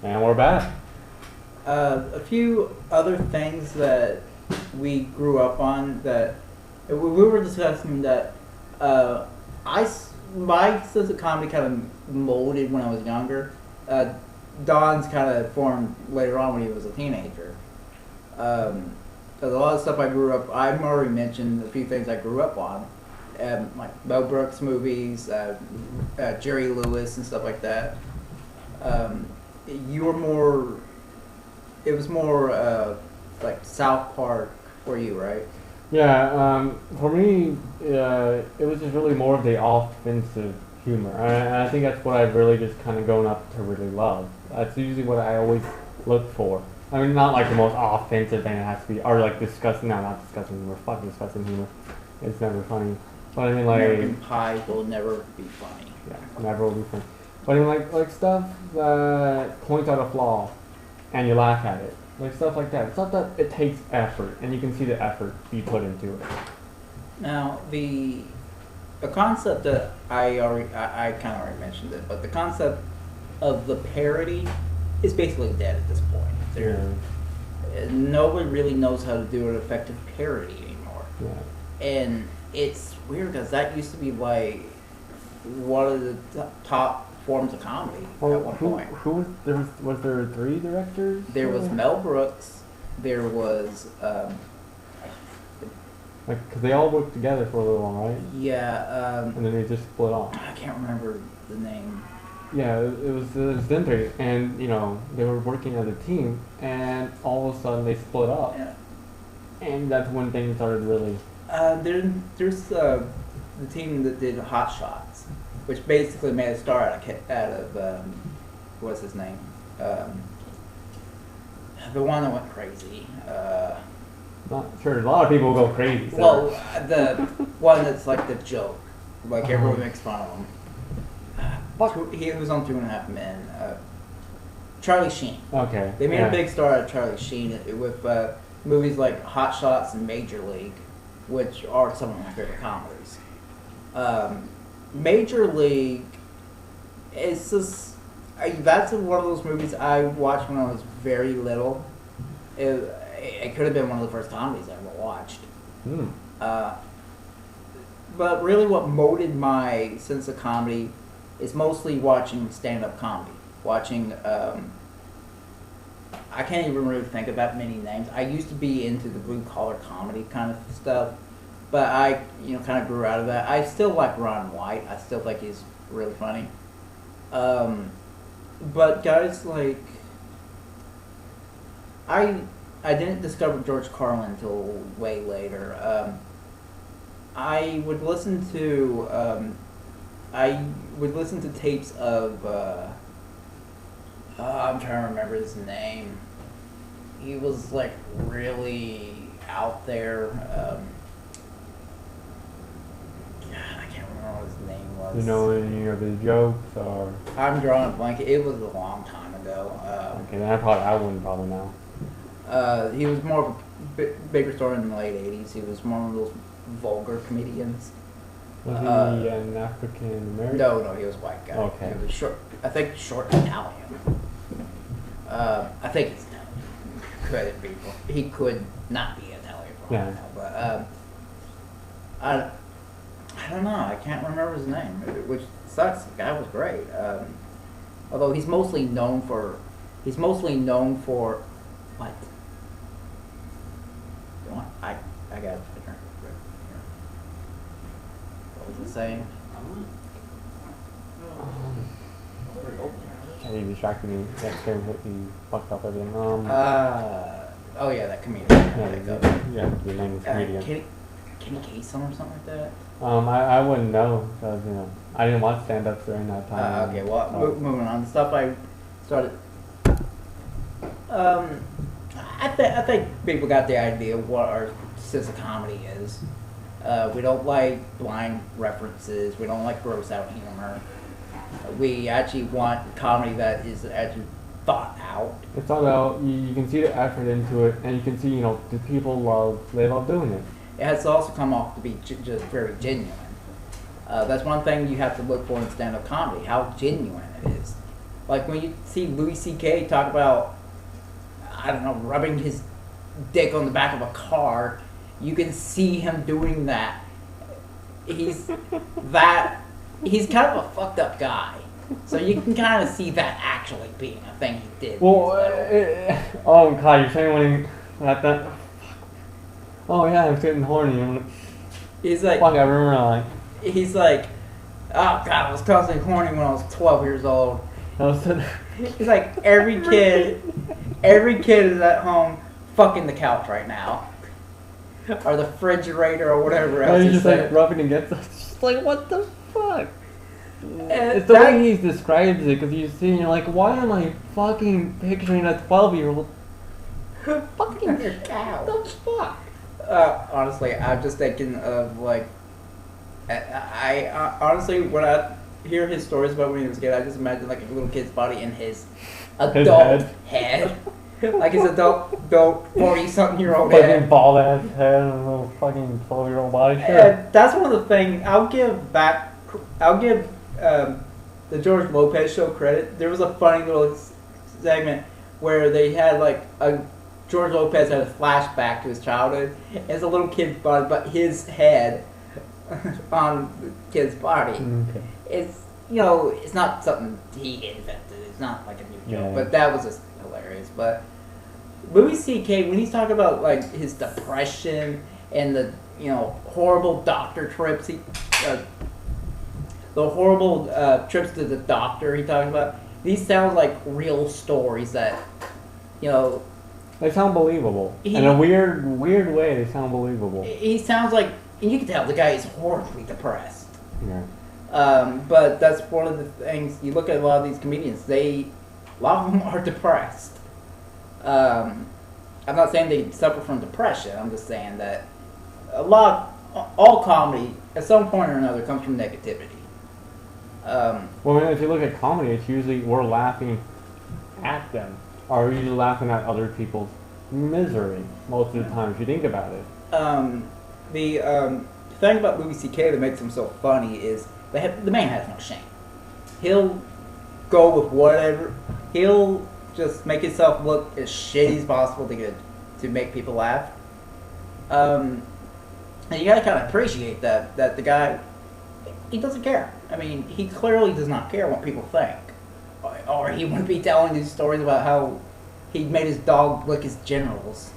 And we're back. A few other things that we grew up on that we were discussing that my sense of comedy kind of molded when I was younger. Don's kind of formed later on when he was a teenager. Because a lot of stuff I grew up, I've already mentioned a few things I grew up on, like Mel Brooks movies, Jerry Lewis and stuff like that. You were more. It was more like South Park for you, right? Yeah, for me, it was just really more of the offensive humor. And I think that's what I've really just kind of grown up to really love. That's usually what I always look for. I mean, not like the most offensive thing it has to be, or like disgusting. No, not disgusting humor. Fuck disgusting humor. It's never funny. But I mean, like American Pie will never be funny. Yeah, never will be funny. But I mean, like stuff that points out a flaw, and you laugh at it. Like stuff like that. Stuff that it takes effort, and you can see the effort be put into it. Now the concept that I kind of already mentioned it, but the concept of the parody is basically dead at this point. Nobody really knows how to do an effective parody anymore. Yeah. And it's weird because that used to be like one of the top forms of comedy at one point. Who was there 3 directors? There was Mel Brooks. There was because they all worked together for a little while, right? yeah. And then they just split off. I can't remember the name. Yeah, it was them 3, and they were working as a team, and all of a sudden they split up, Yeah. and that's when things started really. There's the team that did Hot Shots, which basically made a star out of what's his name? The one that went crazy. Not sure. A lot of people go crazy. So. Well, the one that's like the joke, like everyone makes fun of him. He was on 2.5 Men. Charlie Sheen. Okay. They made a big star out of Charlie Sheen with movies like Hot Shots and Major League, which are some of my favorite comedies. Major League is just that's one of those movies I watched when I was very little. It could have been one of the first comedies I ever watched. But really what molded my sense of comedy is mostly watching stand-up comedy. Watching, I can't even really think about many names. I used to be into the blue-collar comedy kind of stuff, but I, kind of grew out of that. I still like Ron White. I still think he's really funny. But guys like, I didn't discover George Carlin until way later. I would listen to tapes of I'm trying to remember his name. He was like really out there. God, I can't remember what his name was. You know any of his jokes or? I'm drawing a blank. It was a long time ago. Okay, then I wouldn't probably know. He was more of a bigger star in the late '80s. He was one of those vulgar comedians. Was he an African American? No, he was a white guy. Okay. He was short. I think short Italian. I think he's Italian. Could be. He could not be Italian. Yeah. But I don't know. I can't remember his name, which sucks. The guy was great. Although he's mostly known for what? I got a picture. What was it saying? You distracted me. That scared me. You fucked up everything. Oh yeah, that comedian. Yeah, the name is comedian. Kenny Kasem or something like that. I wouldn't know because I didn't watch stand-ups during that time. Okay, well, moving on. The stuff I started. I think people got the idea of what our sense of comedy is. We don't like blind references. We don't like gross out humor. We actually want comedy that is actually thought out. It's all about you can see the effort into it, and you can see the people they love doing it. It has to also come off to be just very genuine. That's one thing you have to look for in stand-up comedy: how genuine it is. Like when you see Louis C.K. talk about, I don't know, rubbing his dick on the back of a car, you can see him doing that. He's he's kind of a fucked up guy. So you can kind of see that actually being a thing he did. Well, oh god, you're saying when he that. Oh yeah, I'm getting horny. He's like, fuck, I remember like. He's like, oh god, I was constantly horny when I was 12 years old. He's like, every kid is at home fucking the couch right now, or the refrigerator, or whatever else. He's just like rubbing against us. Just like, what the fuck? And it's the way he describes it, because you see, and you're like, why am I fucking picturing a 12-year-old fucking your cow? What the fuck? Honestly, I'm just thinking of like, I honestly, when I hear his stories about when he was a kid, I just imagine like a little kid's body in his adult head. Like his adult 40-something-year-old head. Fucking bald ass head and a little fucking 12-year-old body. Sure. And that's one of the things I'll give the George Lopez show credit. There was a funny little segment where they had like George Lopez had a flashback to his childhood. It's a little kid's body, but his head on the kid's body. Okay. It's, you know, it's not something he invented. It's not like a new joke, but that was just hilarious. But Louis C.K., when he's talking about like his depression and the, you know, horrible doctor trips, the horrible trips to the doctor he talks about, these sound like real stories that, you know, they sound believable. In a weird way, they sound believable. He sounds like, and you can tell the guy is horribly depressed. Yeah. But that's one of the things, you look at a lot of these comedians, a lot of them are depressed. I'm not saying they suffer from depression, I'm just saying that all comedy, at some point or another, comes from negativity. Well, if you look at comedy, it's usually we're laughing at them. Or we're usually laughing at other people's misery most of the time, if you think about it. The thing about Louis C.K. that makes him so funny is the man has no shame. He'll go with whatever. He'll just make himself look as shitty as possible to make people laugh. And you gotta kind of appreciate that the guy, he doesn't care. I mean, he clearly does not care what people think. Or he wouldn't be telling these stories about how he made his dog lick his genitals.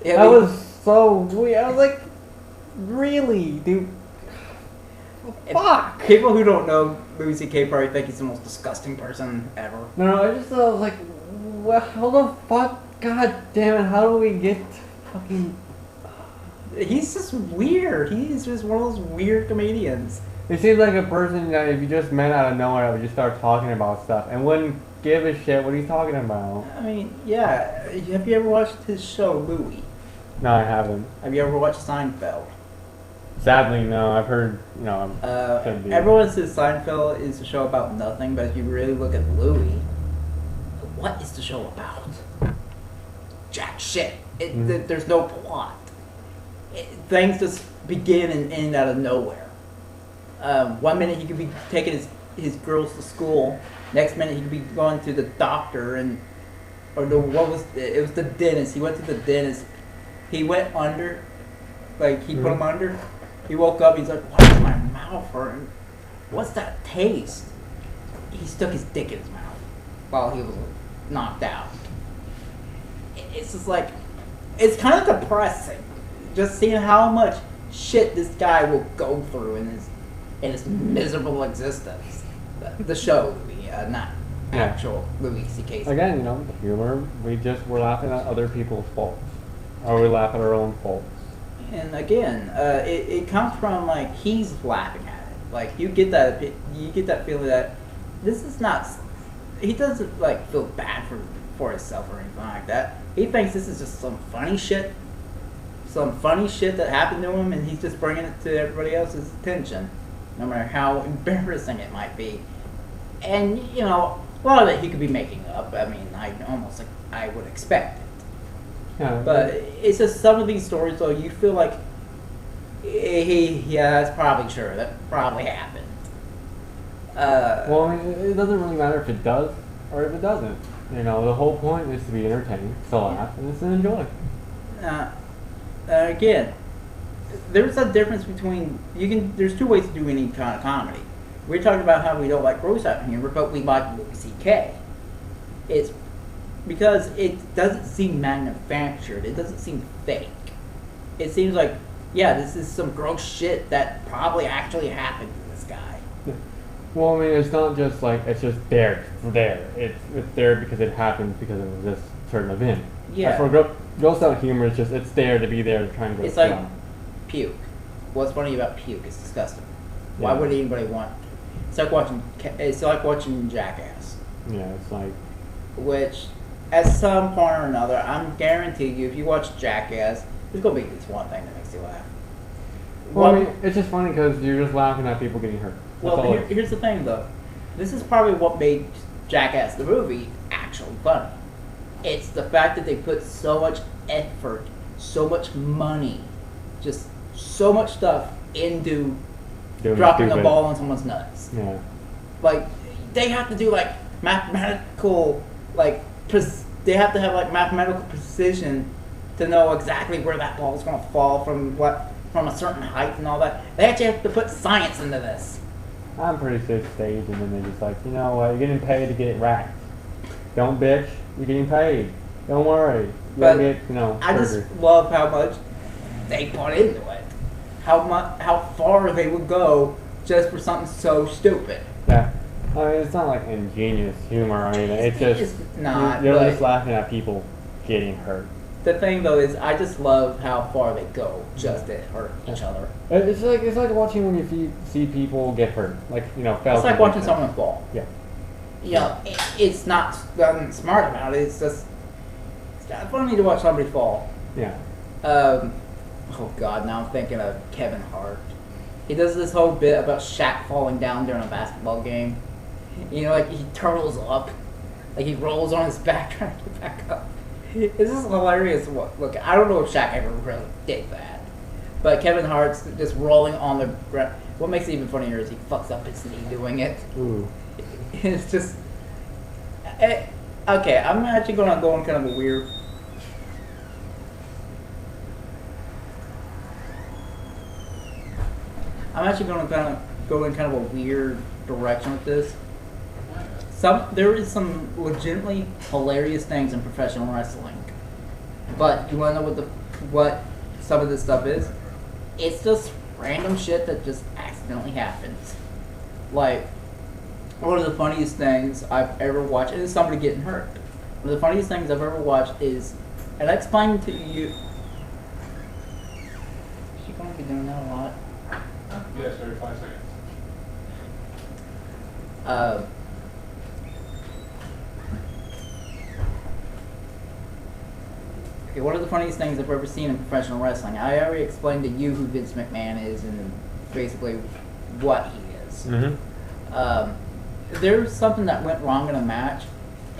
That was so weird. I was like, really, dude? Fuck! People who don't know Louis C.K. probably think he's the most disgusting person ever. No, I just was like, well, how the fuck? God damn it, how do we get fucking... He's just weird. He's just one of those weird comedians. It seems like a person that if you just met out of nowhere would just start talking about stuff and wouldn't give a shit what he's talking about. I mean, yeah. Have you ever watched his show, Louis? No, I haven't. Have you ever watched Seinfeld? Sadly, no. I've heard, you know, everyone says Seinfeld is a show about nothing, but if you really look at Louis, what is the show about? Jack shit. There's no plot. Things just begin and end out of nowhere. 1 minute he could be taking his girls to school. Next minute he could be going to the doctor it was the dentist. He went to the dentist. He went under, like he put him under. He woke up. He's like, "Why is my mouth hurting? What's that taste?" He stuck his dick in his mouth while he was knocked out. It's just like, it's kind of depressing, just seeing how much shit this guy will go through in his miserable existence. The show, not actual Louis C.K. Again, you know, humor. We're laughing at other people's faults, or we laugh at our own faults. And again, it comes from like he's laughing at it. Like you get that feeling that this is not. He doesn't like feel bad for himself or anything like that. He thinks this is just some funny shit that happened to him, and he's just bringing it to everybody else's attention, no matter how embarrassing it might be. And you know, a lot of it he could be making up. I mean, I would expect it. Yeah, but it's just some of these stories, though, you feel like, that's probably true. That probably happened. Well, I mean, it doesn't really matter if it does or if it doesn't. You know, the whole point is to be entertained, to laugh, and to enjoy. uh, again, there's a difference between there's two ways to do any kind of comedy. We're talking about how we don't like gross out humor, but we like Louis C.K. It's because it doesn't seem manufactured. It doesn't seem fake. It seems like, yeah, this is some gross shit that probably actually happened to this guy. Well, I mean, it's not just like it's just there. It's there because it happened because of this certain event. Yeah. As for gross out humor, it's there to be there to try and gross It's like you out. puke. What's funny about puke? It's disgusting. Why Yeah. would anybody want? It's like watching Jackass. Yeah, it's like Which, at some point or another, I'm guaranteed you, if you watch Jackass, there's gonna be this one thing that makes you laugh. well, I mean, it's just funny because you're just laughing at people getting hurt. That's Well, all it is. here's the thing, though. This is probably what made Jackass the movie actually funny. It's the fact that they put so much effort, so much money, just so much stuff into Doing dropping stupid. a ball on someone's nuts. Yeah. Like, they have to do like mathematical, like they have to have like mathematical precision to know exactly where that ball is going to fall from a certain height and all that. They actually have to put science into this. I'm pretty sure it's staged, and then they're just like, you know what, you're getting paid to get it right. Don't bitch, you're getting paid. Don't worry. But You'll get, you know, I surgery. just love how much they put into it. How far they would go just for something so stupid. Yeah. I mean, it's not like ingenious humor or anything. It's just It's not, you're but- just laughing at people getting hurt. The thing though is, I just love how far they go just to hurt each other. It's like watching when you see people get hurt, like fell. It's like watching someone fall. Yeah. You know, it's not nothing smart about it. It's just it's kind of funny to watch somebody fall. Yeah. Oh God, now I'm thinking of Kevin Hart. He does this whole bit about Shaq falling down during a basketball game. You know, like he turtles up, like he rolls on his back trying to get back up. This is hilarious. Look, I don't know if Shaq ever really did that, but Kevin Hart's just rolling on the ground. What makes it even funnier is he fucks up his knee doing it. Ooh. It's just okay. I'm actually gonna go on kind of a weird. I'm actually gonna go in kind of a weird direction with this. There is some legitimately hilarious things in professional wrestling, but you wanna know what some of this stuff is? It's just random shit that just accidentally happens. Like, one of the funniest things I've ever watched is somebody getting hurt. One of the funniest things I've ever watched is, and I explained to you. Is she gonna be doing that a lot? Yes, every 5 seconds. Okay, one of the funniest things I've ever seen in professional wrestling. I already explained to you who Vince McMahon is and basically what he is. Mm-hmm. There was something that went wrong in a match,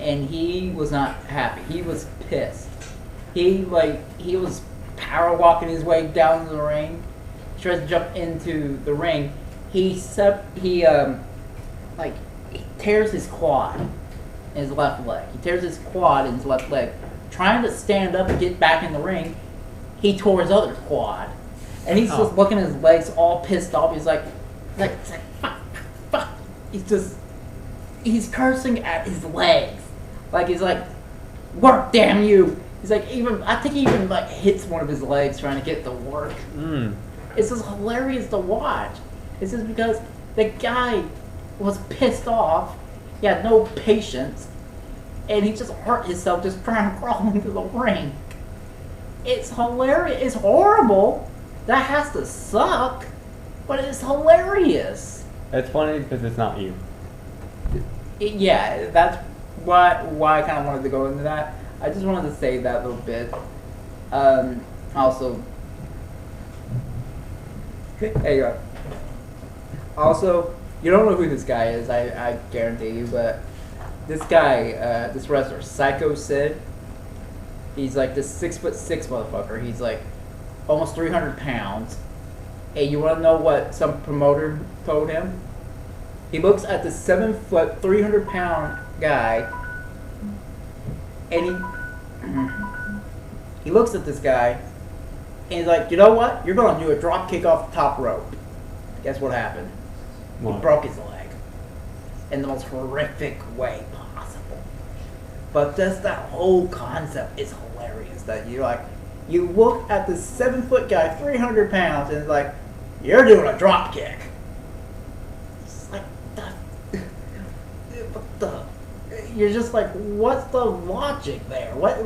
and he was not happy. He was pissed. He was power walking his way down to the ring. He tries to jump into the ring. He tears his quad in his left leg. He tears his quad in his left leg. Trying to stand up and get back in the ring, he tore his other quad. And he's just looking at his legs all pissed off. He's like fuck, fuck. He's cursing at his legs. Like, he's like, work, damn you. He's like, I think he even like hits one of his legs trying to get it to work. Mm. It's just hilarious to watch. It's just because the guy was pissed off. He had no patience. And he just hurt himself just trying to crawl into the ring. It's hilarious. It's horrible. That has to suck. But it's hilarious. It's funny because it's not you. Yeah, that's why I kind of wanted to go into that. I just wanted to say that little bit. Also, there you go. Also, you don't know who this guy is, I guarantee you, but this guy, this wrestler, Psycho Sid, he's like this 6'6" motherfucker. He's like almost 300 pounds. Hey, you want to know what some promoter told him? He looks at the 7 foot, 300 pound guy, and he looks at this guy, and he's like, you know what? You're going to do a drop kick off the top rope. Guess what happened? He What? broke his leg in the most horrific way possible. But just that whole concept is hilarious. That you look at this 7 foot guy, 300 pounds, and it's like, you're doing a drop kick. It's like, what the? You're just like, what's the logic there? What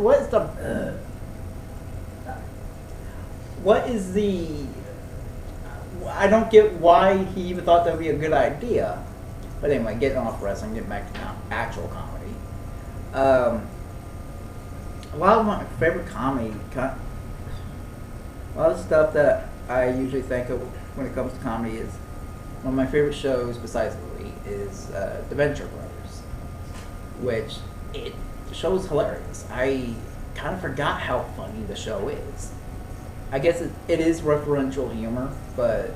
is the? I don't get why he even thought that would be a good idea. But anyway, getting off wrestling, getting back to actual comedy. A lot of my favorite comedy, a lot of stuff that I usually think of when it comes to comedy is one of my favorite shows besides Louie is The Venture Brothers, which the show is hilarious. I kind of forgot how funny the show is. I guess it is referential humor, but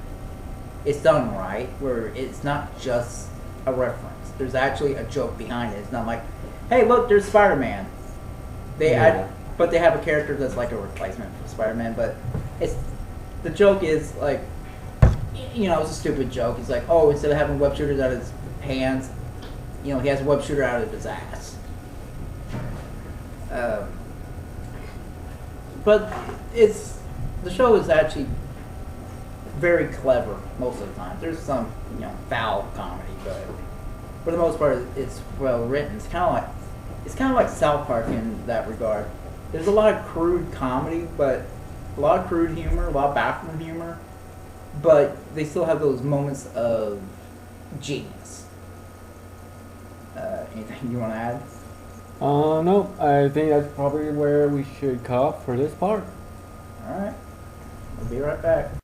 it's done right, where it's not just a reference. There's actually a joke behind it. It's not like, hey, look, there's Spider-Man. But they have a character that's like a replacement for Spider-Man. But the joke is like, it's a stupid joke. It's like, oh, instead of having web shooters out of his hands, he has a web shooter out of his ass. But the show is actually very clever most of the time. There's some, foul comedy, but for the most part, it's well written. It's kind of like South Park in that regard. There's a lot of crude comedy, but a lot of crude humor, a lot of bathroom humor, but they still have those moments of genius. Anything you want to add? No, I think that's probably where we should cut off for this part. All right, we'll be right back.